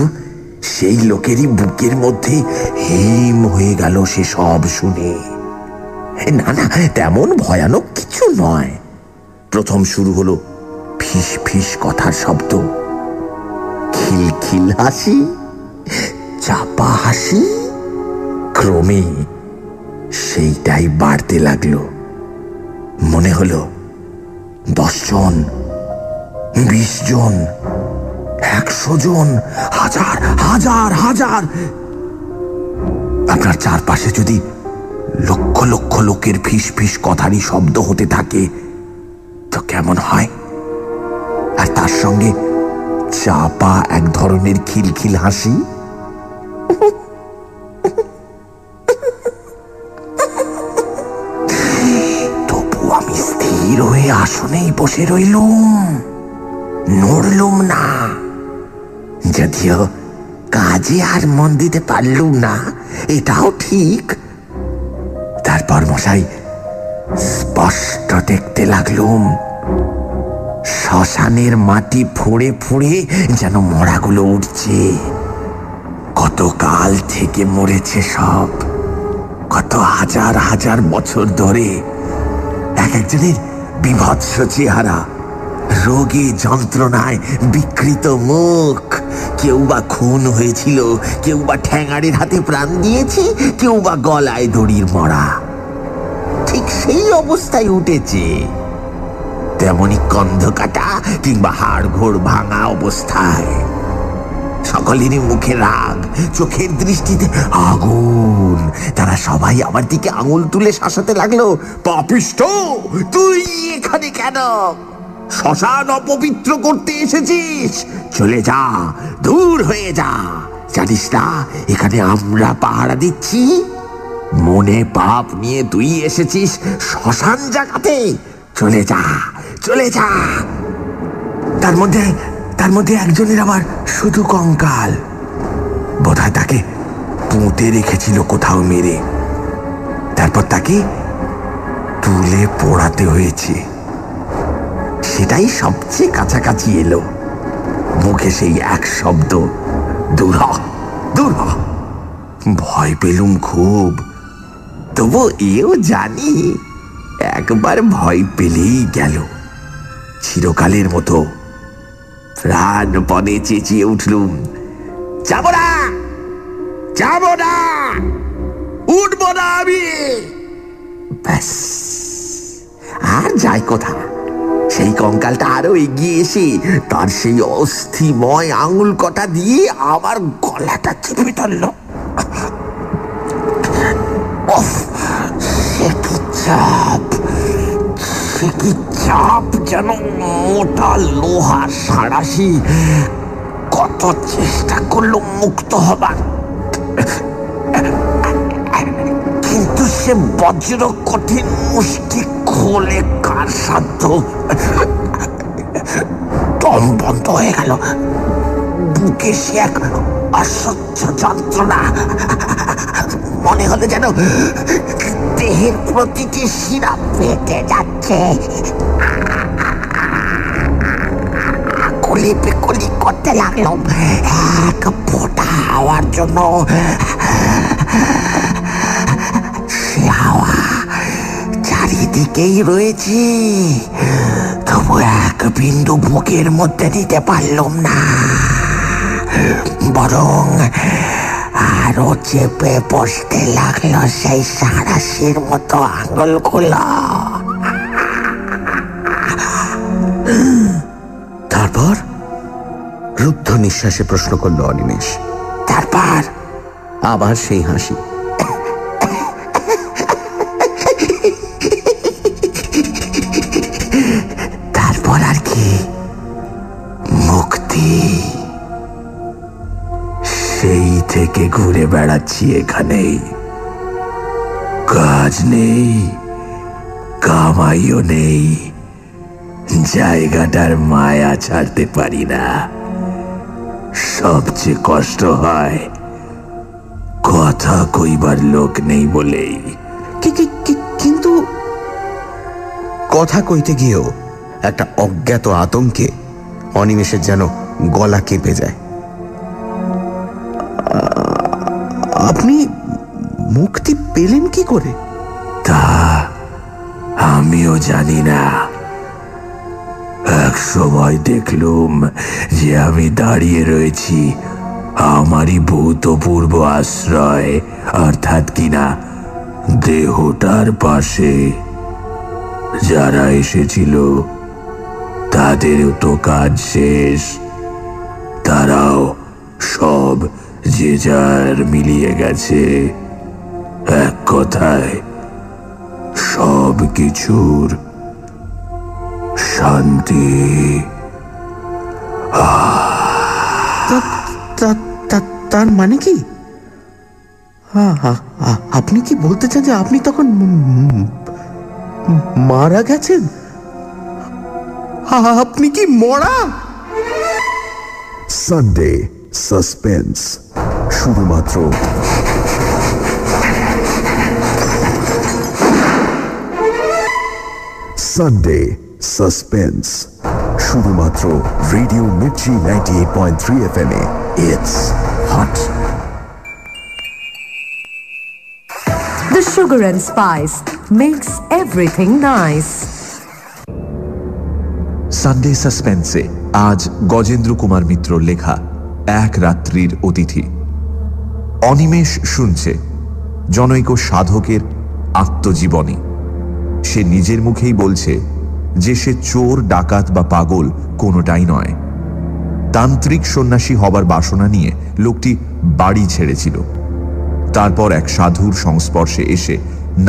সেই লোকেরই বুকের মধ্যে হিম হয়ে গেল সে সব শুনে। না না, তেমন ভয়ানক কিছু নয়। প্রথম শুরু হলো ফিস ফিস কথার শব্দ, খিলখিল হাসি, চাপা হাসি। ক্রমে সেইটাই বাড়তে লাগলো। মনে হলো 10 জন, 20 জন, 100 জন, হাজার হাজার হাজার। আপনার চারপাশে যদি লক্ষ লক্ষ লোকের ফিস ফিস কথারই শব্দ হতে থাকে তো কেমন হয়? আর তার সঙ্গে চাপা এক ধরনের খিলখিল হাসি। তবু আমি স্থির হয়ে আসনেই বসে রইলুম, নড়লুম না। যদিও কাজে আর মন দিতে পারলুম না, এটাও ঠিক। তারপর মশাই স্পষ্ট দেখতে লাগলুম শ্মশানের মাটি ফুঁড়ে ফুঁড়ে যেন মরাগুলো উঠছে। কত কাল থেকে মরেছে সব, কত হাজার হাজার বছর ধরে। এক একজনের বিভৎস চেহারা, রোগে যন্ত্রণায় বিকৃত মুখ। কেউ বা খুন হয়েছিল, কেউ বা ঠ্যাঙাড়ের হাতে প্রাণ দিয়েছে, কেউ বা গলায় দড়ির মরা। ঠিক সেই অবস্থায় উঠেছে, তেমনি কন্ধ কাটা কিংবা হাড় ঘোড় ভাঙা অবস্থায়। সকলেরই মুখে রাগ, চোখের দৃষ্টিতে আগুন। তারা সবাই আমার দিকে আঙুল তুলে শাসাতে লাগলো, পাপিষ্ঠ, তুই এখানে কেন? শ্মশান অপবিত্র করতে এসেছিস? চলে যা, দূর হয়ে যা। জানিস না এখানে আমরা পাহারা দিচ্ছি? মনে পাপ নিয়ে তুই এসেছিস শ্মশান জাগাতে? চলে যা, চলে যা। তার মধ্যে একজনের আবার শুধু কঙ্কাল। বোধহয় তাকে পুঁতে রেখেছিল কোথাও মেরে, তারপর তাকে তুলে পোড়াতে হয়েছে। সেটাই সবচেয়ে কাছাকাছি এলো। মুখে সেই এক শব্দ, দূর হ, দূর হ। ভয় পেলুম খুব, তবু এও জানি একবার ভয় পেলেই গেল। চিরকালের মতো প্রাণপণে চেঁচিয়ে উঠলুম, যাব না, যাব না, উঠব না আমি। ব্যাস, আর যাই কথা। সেই কঙ্কালটা আরো এগিয়ে এসে তার সেই অস্থিময় আঙুল কটা দিয়ে আমার গলাটা চেপে ধরল। সে কি চাপ, সে কি চাপ, যেন মোটা লোহার সাঁড়াশি। কত চেষ্টা করলো মুক্ত হবার, কিন্তু সে বজ্র কঠিন মুষ্টি খোলে কার সাধ্য। দম বন্ধ হয়ে গেল, বুকে সে এক অসহ্য যন্ত্রণা। মনে হলো যেন দেহের প্রতিটি শিরা ফেটে যাচ্ছে। কলি বিকলি করতে লাগলো এক ফোঁটা হাওয়ার জন্য। সে হাওয়া চারিদিকেই রয়েছে, তবু এক বিন্দু বুকের মধ্যে দিতে পারলাম না, বরং আরো চেপে বসতে লাগলো সেই সাঁড়াশির মতো আঙুলগুলো। তারপর রুদ্ধ নিঃশ্বাসে প্রশ্ন করলো অনিমেষ। তারপর আবার সেই হাসি। তারপর আর কি? মুক্তি। সেই থেকে ঘুরে বেড়াচ্ছি এখানেই, কাজ নেই, কামাইও নেই, জায়গাটার মায়া ছাড়তে পারি না। সবচেয়ে কষ্ট হয় কথা কইবার লোক নেই বলেই। কিন্তু কথা কইতে গিয়েও একটা অজ্ঞাত আতঙ্কে অনিমেষের যেন গলা কেঁপে যায়। আপনি মুক্তি পেলেন কি করে? তা আমিও জানি না। এক সময় দেখলুম যে আমি দাঁড়িয়ে রয়েছি আমারই ভূতপূর্ব আশ্রয়, অর্থাৎ কিনা দেহটার পাশে। যারা এসেছিল তাদেরও তো কাজ শেষ, তারাও সব যে যার মিলিয়ে গেছে। এক কথায় সব কিছুর শান্তি। তার মানে কি? আপনি কি বলতে চান যে আপনি তখন মারা গেছেন? আপনি কি মরা? সানডে সাসপেন্স, শুধুমাত্র সানডে সাসপেন্স, শুধুমাত্র রেডিও মির্চি 98.3 FM এ। It's hot. The Sugar and Spice makes everything nice. Sunday সাসপেন্সে আজ গজেন্দ্র কুমার মিত্রর লেখা এক রাত্রির অতিথি। অনিমেষ শুনছে জনৈক সাধকের আত্মজীবনী। সে নিজের মুখেই বলছে যে সে চোর, ডাকাত বা পাগল কোনোটাই নয়। তান্ত্রিক সন্ন্যাসী হবার বাসনা নিয়ে লোকটি বাড়ি ছেড়েছিল। তারপর এক সাধুর সংস্পর্শে এসে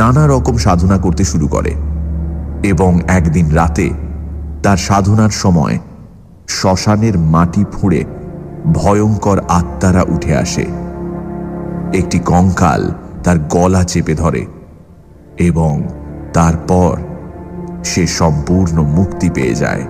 নানা রকম সাধনা করতে শুরু করে এবং একদিন রাতে তার সাধনার সময় শ্মশানের মাটি ফুঁড়ে ভয়ঙ্কর আত্মারা উঠে আসে। একটি কঙ্কাল তার গলা চেপে ধরে এবং তারপর সে সম্পূর্ণ মুক্তি পেয়ে যায়।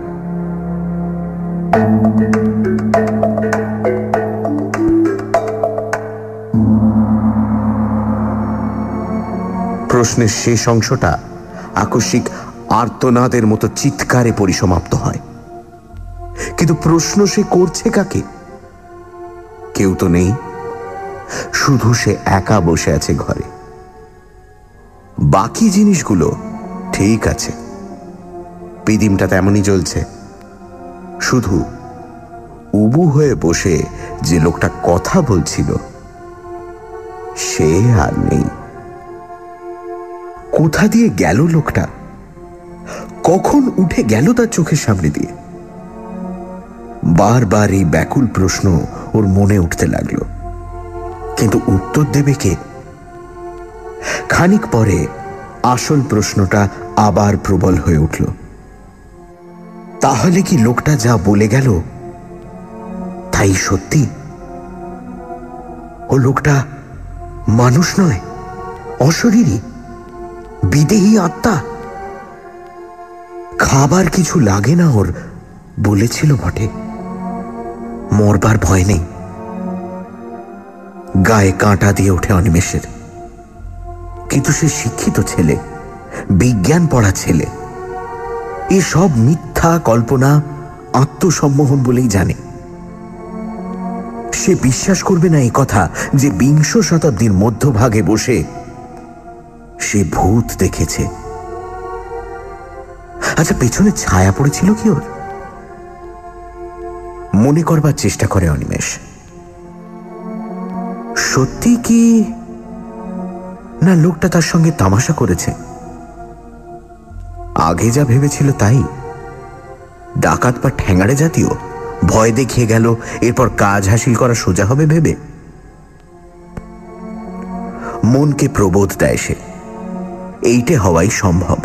প্রশ্নের শেষ অংশটা আকস্মিক আর্তনাদের মতো চিৎকারে পরিসমাপ্ত হয়। কিন্তু প্রশ্ন সে করছে কাকে? কেউ তো নেই, শুধু সে একা বসে আছে ঘরে। বাকি জিনিসগুলো ঠিক আছে, পিদিমটা তেমনই চলছে, শুধু উবু হয়ে বসে যে লোকটা কথা বলছিল সে আর নেই। কোথা দিয়ে গেল লোকটা? কখন উঠে গেল তার চোখের সামনে দিয়ে? বারবার এই ব্যাকুল প্রশ্ন ওর মনে উঠতে লাগলো, কিন্তু উত্তর দেবে কে? খানিক পরে আসল প্রশ্নটা আবার প্রবল হয়ে উঠল। তাহলে কি লোকটা যা বলে গেল তাই সত্যি? ও লোকটা মানুষ নয়, অশরীরী, বিদেহী আত্মা। খাবার কিছু লাগে না ওর বলেছিল বটে, মরবার ভয় নেই। গায়ে কাঁটা দিয়ে ওঠে অনিমেষের। কিন্তু সে শিক্ষিত ছেলে, বিজ্ঞান পড়া ছেলে, এসব মিথ্যা কল্পনা, আত্মসম্মোহন বলেই জানে। সে বিশ্বাস করবে না এই কথা যে বিংশ শতাব্দীর মধ্যভাগে বসে সে ভূত দেখেছে। আচ্ছা, পেছনে ছায়া পড়েছিল কি ওর? মনে করবার চেষ্টা করে অনিমেষ। সত্যি কি না লোকটা তার সঙ্গে তামাশা করেছে? আগে যা ভেবেছিল তাই? ডাকাত বা ঠ্যাঙাড়ে জাতীয়, ভয় দেখিয়ে গেল, এরপর কাজ হাসিল করা সোজা হবে ভেবে? মনকে প্রবোধ দেয় সে, এইটে হওয়াই সম্ভব।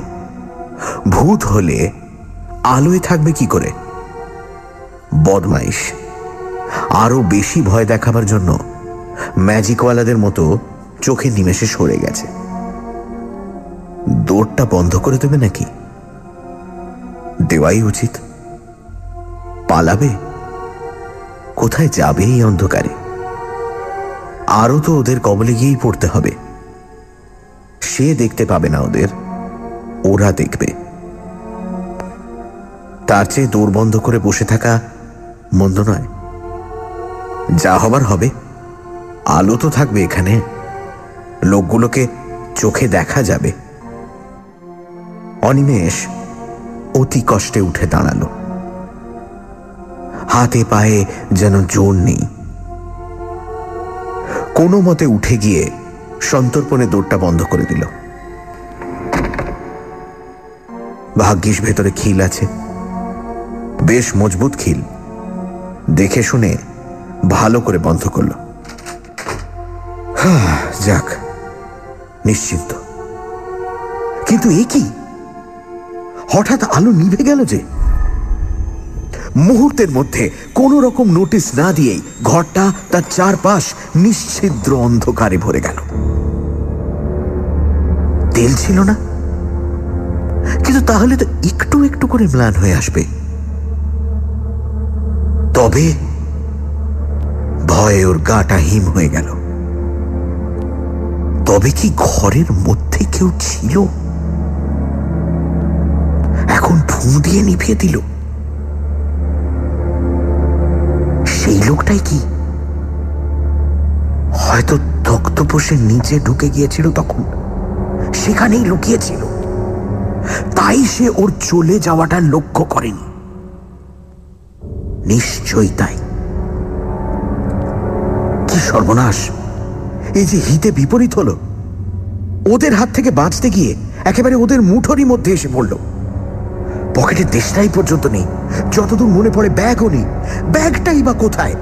ভূত হলে আলোয় থাকবে কি করে? বদমাইশ আরো বেশি ভয় দেখাবার জন্য ম্যাজিকওয়ালাদের মতো চোখে নিমেষে সরে গেছে। দৌড়টা বন্ধ করে দেবে নাকি? দেওয়াই উচিত। পালাবে? কোথায় যাবে এই অন্ধকারে? আরো তো ওদের কবলে গিয়েই পড়তে হবে। সে দেখতে পাবে না ওদের, ওরা দেখবে। তার চেয়ে দৌড় বন্ধ করে বসে থাকা মন্দ নয়। যা হবার হবে। আলো তো থাকবে এখানে, লোকগুলোকে চোখে দেখা যাবে। অনিমেষ অতি কষ্টে উঠে দাঁড়ালো। হাতে পায়ে যেন জোর নেই। কোনো মতে উঠে গিয়ে সন্তর্পণে দৌড়টা বন্ধ করে দিল। ভাগ্যিস ভেতরে খিল আছে, বেশ মজবুত খিল। দেখে শুনে ভালো করে বন্ধ করল। যাক, নিশ্চিন্ত। কিন্তু এ কি? হঠাৎ আলো নিভে গেল যে। মুহূর্তের মধ্যে কোন রকম নোটিশ না দিয়েই ঘরটা তার চারপাশ নিশ্ছিদ্র অন্ধকারে ভরে গেল। তেল ছিল না, কিন্তু তাহলে তো একটু একটু করে ম্লান হয়ে আসবে। তবে ভয়ে ওর গাটা হিম হয়ে গেল। তবে কি ঘরের মধ্যে কেউ ছিল? এখন ফু দিয়ে নিভিয়ে দিল। সেই লোকটাই কি হয়তো তক্তপোষের নিচে ঢুকে গিয়েছিল, তখন সেখানেই লুকিয়েছিল, তাই সে ওর চলে যাওয়াটা লক্ষ্য করেনি। নিশ্চয়ই তাই। কি সর্বনাশ! এই যে হিতে বিপরীত হলো। ওদের হাত থেকে বাঁচতে গিয়ে একেবারে ওদের মুঠোরই মধ্যে এসে পড়ল। পকেটে দেশটাই পর্যন্ত নেই, যতদূর মনে পড়ে ব্যাগও নেই। ব্যাগটাই বা কোথায়?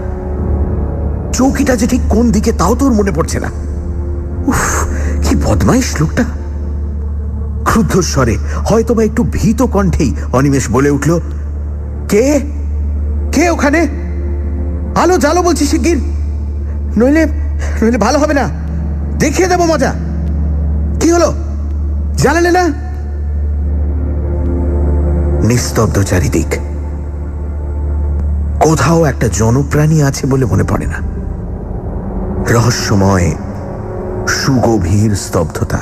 চৌকিটা যে ঠিক কোন দিকে তাও তোর মনে পড়ছে না। উফ, কি বদমাইশ লোকটা! ক্রুদ্ধ স্বরে, হয়তোবা একটু ভীত কণ্ঠেই অনিমেষ বলে উঠল, কে কে ওখানে? আলো জ্বালো বলছি শিগগির, নইলে নইলে ভালো হবে না। দেখিয়ে দেবো মজা। কি হলো, জ্বালালে না? নিস্তব্ধ চারিদিক। কোথাও একটা জনপ্রাণী আছে বলে মনে পড়ে না। রহস্যময় সুগভীর স্তব্ধতা।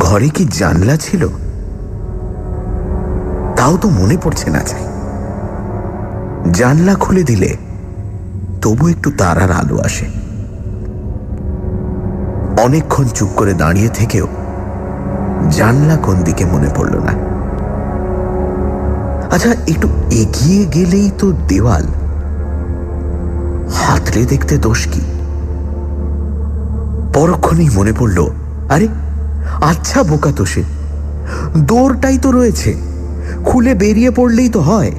ঘরে কি জানলা ছিল? তাও তো মনে পড়ছে না। চাই জানলা খুলে দিলে তবু একটু তারার আলো আসে। অনেকক্ষণ চুপ করে দাঁড়িয়ে থেকেও জানলা কোন দিকে মনে পড়ল না। আচ্ছা, একটু এগিয়ে গেলেই তো দেওয়াল, হাতড়ে দেখতে দোষ কি? পরক্ষণেই মনে পড়ল, আরে আচ্ছা বোকা তো সে, দৌড়টাই তো রয়েছে, খুলে বেরিয়ে পড়লেই তো হয়।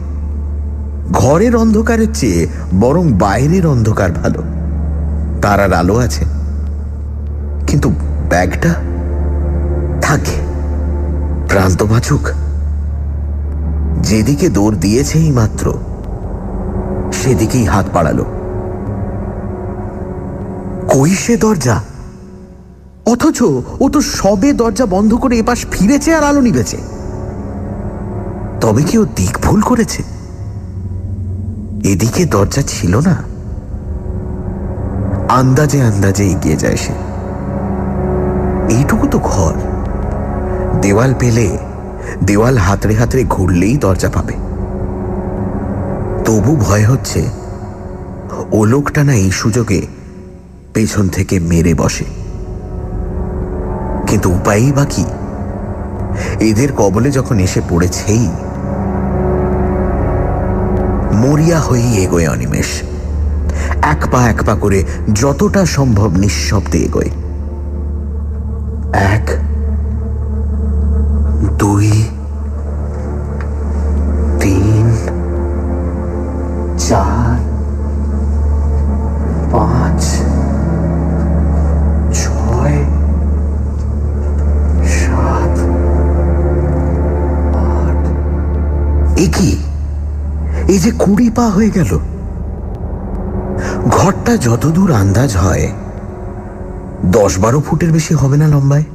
ঘরের অন্ধকারের চেয়ে বরং বাইরের অন্ধকার ভালো, তারার আলো আছে। কিন্তু ব্যাগটা থাকে, প্রান্ত বাঁচুক। যেদিকে দৌড় দিয়েছে এই মাত্র সেদিকেই হাত বাড়ালো। কই সে দরজা? অথচ ও তো সবে দরজা বন্ধ করে এপাশ ফিরেছে আর আলো নিবেছে। তবে কি ও দিক ভুল করেছে? এদিকে দরজা ছিল না। আন্দাজে আন্দাজে এগিয়ে যায় সে। এইটুকু তো ঘর, দেওয়াল পেলে দেওয়াল হাতড়ে হাতড়ে ঘুরলেই দরজা পাবে। তবু ভয় হচ্ছে ও লোকটা না এই সুযোগে পেছন থেকে মেরে বসে। কিন্তু উপায়ই বা কি? এদের কবলে যখন এসে পড়েছেই। মরিয়া হয়েই এগোয় অনিমেষ। এক পা করে যতটা সম্ভব নিঃশব্দে এগোয়। 1 2 3 4 5 6 7 8। কি এই যে 20 পা হয়ে গেল। ঘরটা যতদূর আন্দাজ হয় 10-12 ফুটের বেশি হবে না লম্বায়।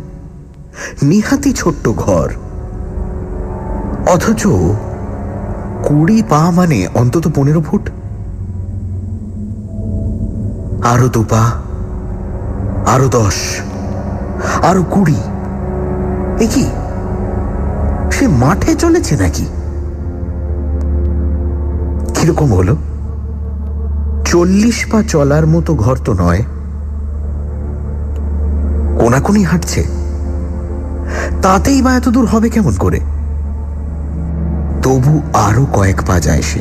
নিহাতি ছোট্ট ঘর, অথচ 20 পা মানে অন্তত 15 ফুট। আরো 2 পা, আরো 10, আরো 20। কি সে মাঠে চলেছে নাকি? কিরকম হলো? 40 পা চলার মতো ঘর তো নয়। কোনাকুনি হাঁটছে, তাতেই বা এত দূর হবে কেমন করে? তবু আরো কয়েক পা যায় সে।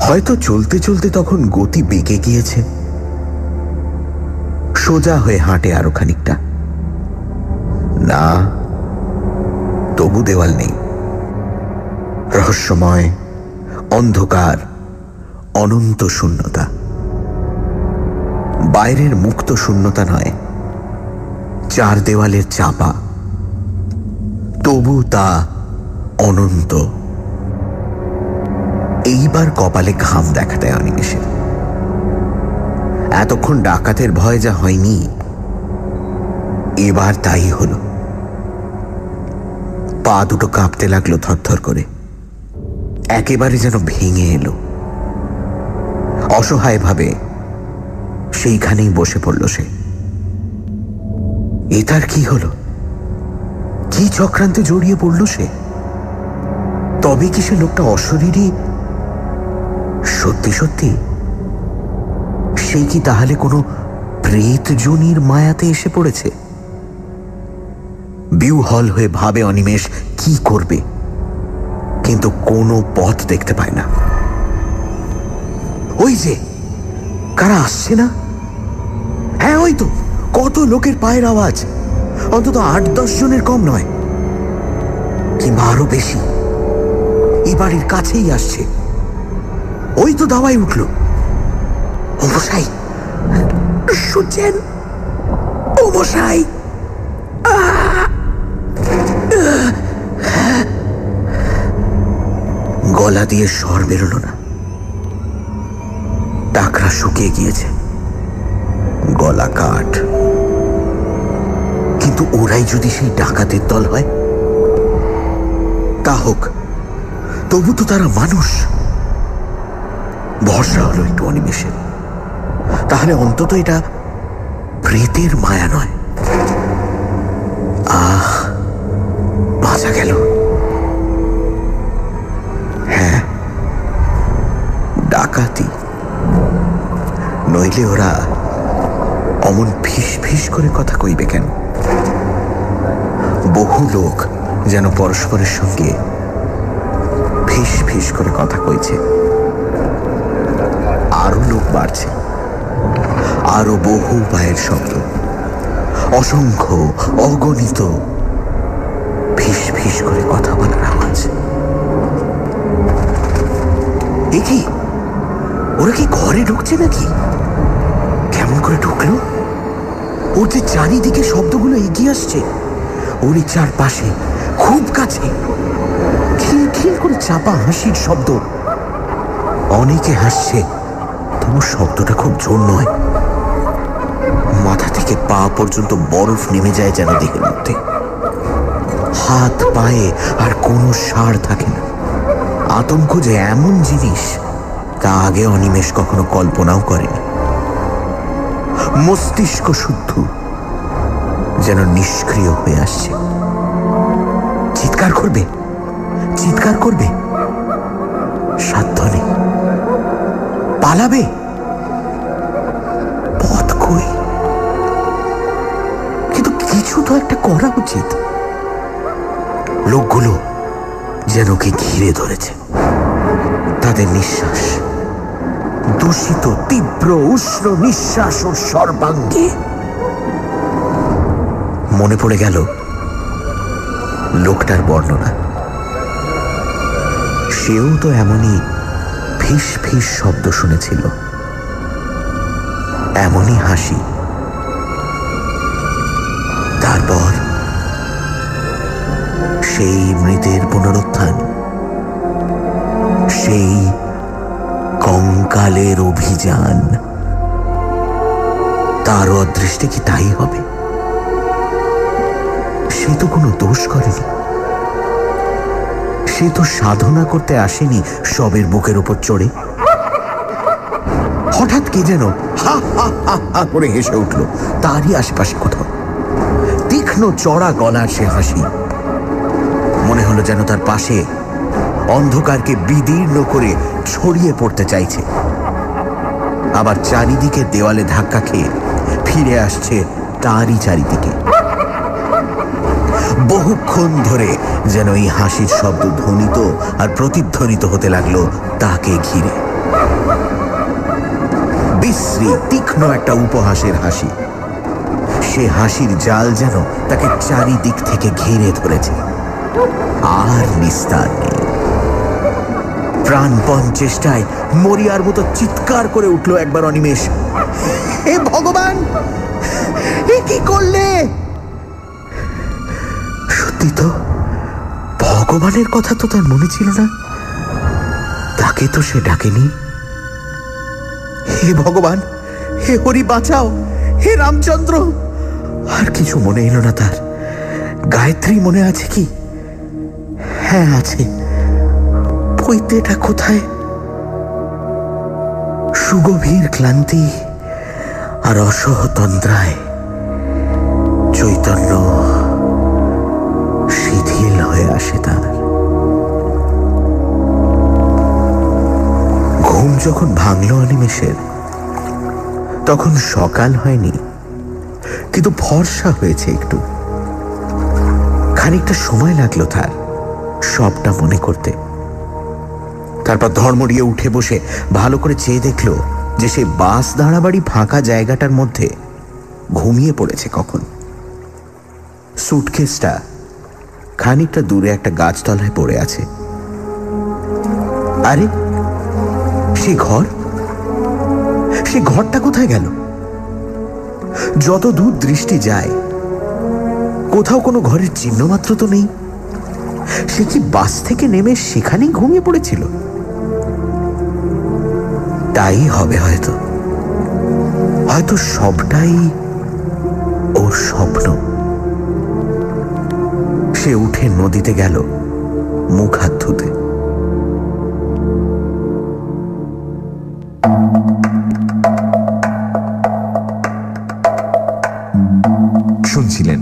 হয়তো চলতে চলতে তখন গতি বেঁকে গিয়েছে। সোজা হয়ে হাঁটে আরো খানিকটা। না, তবু দেওয়াল নেই। রহস্যময় অন্ধকার, অনন্ত শূন্যতা। বাইরের মুক্ত শূন্যতা নয়, 4 দেওয়ালের চাপা। তবু তা অনন্ত। এইবার কপালে ঘাম দেখা দেয় অনিমেষের। এতক্ষণ ডাকাতের ভয় যা হয়নি, এবার তাই হলো। পা দুটো কাঁপতে লাগলো থরথর করে, একেবারে যেন ভেঙে এলো। অসহায় ভাবে সেইখানেই বসে পড়ল সে। এ তার কি হলো? কি চক্রান্তে জড়িয়ে পড়ল সে? তবে কি সে লোকটা অশরীরী? সত্যি সত্যি সে কি তাহলে কোনো প্রেত জনির মায়াতে এসে পড়েছে? বিহ্বল হয়ে ভাবে অনিমেষ কি করবে, কিন্তু কোনো পথ দেখতে পায় না। ওই যে কারা আসছে না? হ্যাঁ, ওই তো কত লোকের পায়ের আওয়াজ, অন্তত 8-10 জনের কম নয়, কিংবা আরো বেশি। এই বাড়ির কাছেই আসছে। ওই তো দাওয়াই উঠল। ও মশাই, শুনছেন? ও মশাই! গলা দিয়ে স্বর বেরোল না। টাকরা শুকিয়ে গিয়েছে, গলা কাঠ। কিন্তু ওরাই যদি সেই ডাকাতের দল হয়, তা হোক, তবু তো তারা মানুষ। ভরসা হলো একটু অনিমেষের। তাহলে অন্তত এটা প্রেতের মায়া নয়। আহ, বাঁচা গেল। হ্যাঁ, ডাকাতি। নইলে ওরা অমন ফিস ফিস করে কথা কইবে কেন? বহু লোক যেন পরস্পরের সঙ্গে ফিস ফিস করে কথা কইছে। আরো লোক বাড়ছে, আরো বহু পায়ের শব্দ, অসংখ্য অগণিত ফিস ফিস করে কথা বলার আওয়াজ। এ কি? ওরা কি ঘরে ঢুকছে নাকি? কেমন করে ঢুকলো? ওর যে চারিদিকে শব্দগুলো এগিয়ে আসছে, ওরই চারপাশে, খুব কাছে, খিলখিল করে চাপা হাসির শব্দ। অনেকে হাসছে, তবু শব্দটা খুব জোর নয়। মাথা থেকে পা পর্যন্ত বরফ নেমে যায় যেন দেহের মধ্যে। হাত পায়ে আর কোনো সাড় থাকে না। আতঙ্ক যে এমন জিনিস, তা আগে অনিমেষ কখনো কল্পনাও করেনি। মস্তিষ্ক শুদ্ধ যেন নিষ্ক্রিয় হয়ে আসছে। চিৎকার করবে, চিৎকার করবে, সাধ্য নেই। পালাবে, পথ কই? কিন্তু কিছু তো একটা করা উচিত। লোকগুলো যেন ওকে ঘিরে ধরেছে। তাদের নিঃশ্বাস, দূষিত তীব্র উষ্ণ নিঃশ্বাস ওর সর্বাঙ্গে। মনে পড়ে গেল লোকটার বর্ণনা। সেও তো এমনই ফিস ফিস শব্দ শুনেছিল, এমনই হাসি। তারপর সেই মৃতের পুনরুত্থান, সেই কঙ্কালের অভিযান। তার অদৃষ্টে কি তাই হবে? সে তো কোনো দোষ করেনি। সে তো সাধনা করতে আসেনি শবের বুকের উপর চড়ে। হঠাৎ কে যেন হা হা হা হা করে হেসে উঠল তারই আশেপাশে কোথাও। তীক্ষ্ণ চড়া গলার সে হাসি। মনে হলো যেন তার পাশে অন্ধকারকে বিদীর্ণ করে ছড়িয়ে পড়তে চাইছে। আবার চারিদিকে দেওয়ালে ধাক্কা খেয়ে ফিরে আসছে তারই চারিদিকে। বহুক্ষণ ধরে যেন এই হাসির শব্দ ধ্বনিত আর প্রতিধ্বনিত হতে লাগলো তাকে ঘিরে। বিশ্রী তীক্ষ্ণ একটা উপহাসের হাসি। সে হাসির জাল যেন তাকে চারিদিক থেকে ঘিরে ধরেছে, আর নিস্তার নেই। প্রাণপণ চেষ্টায় মরিয়ার মতো চিৎকার করে উঠল একবার অনিমেষ, হে ভগবান, এ কি করলে? সত্যি তো, ভগবানের কথা তো তার মনে ছিল না। তাকে তো সে ডাকেনি। হে ভগবান, হে হরি বাঁচাও, হে রামচন্দ্র। আর কিছু মনে এলো না তার। গায়ত্রী মনে আছে কি? হ্যাঁ আছে। পৈতেটা কোথায়? সুগভীর ক্লান্তি আর অসহ তন্দ্রায় চৈতন্য হয়ে আসে তার। ঘুম যখন ভাঙল অনিমেষের, তখন সকাল হয়নি, কিন্তু ফর্সা হয়েছে একটু। খানিকটা সময় লাগলো তার সবটা মনে করতে। তারপর ধর্মড়িয়ে উঠে বসে ভালো করে চেয়ে দেখল যে সে বাস দাঁড়াবাড়ি ফাঁকা জায়গাটার মধ্যে ঘুমিয়ে পড়েছে কখন। সুটকেসটা খানিকটা দূরে একটা গাছতলায় পড়ে আছে। আরে সে ঘরটা কোথায় গেল? যত দূর দৃষ্টি যায় কোথাও কোনো ঘরের চিহ্ন মাত্র তো নেই। সে কি বাস থেকে নেমে সেখানেই ঘুমিয়ে পড়েছিল? তাই হবে হয়তো, হয়তো সবটাই ওর স্বপ্ন। সে উঠে নদীতে গেল মুখ হাত ধুতে। শুনছিলেন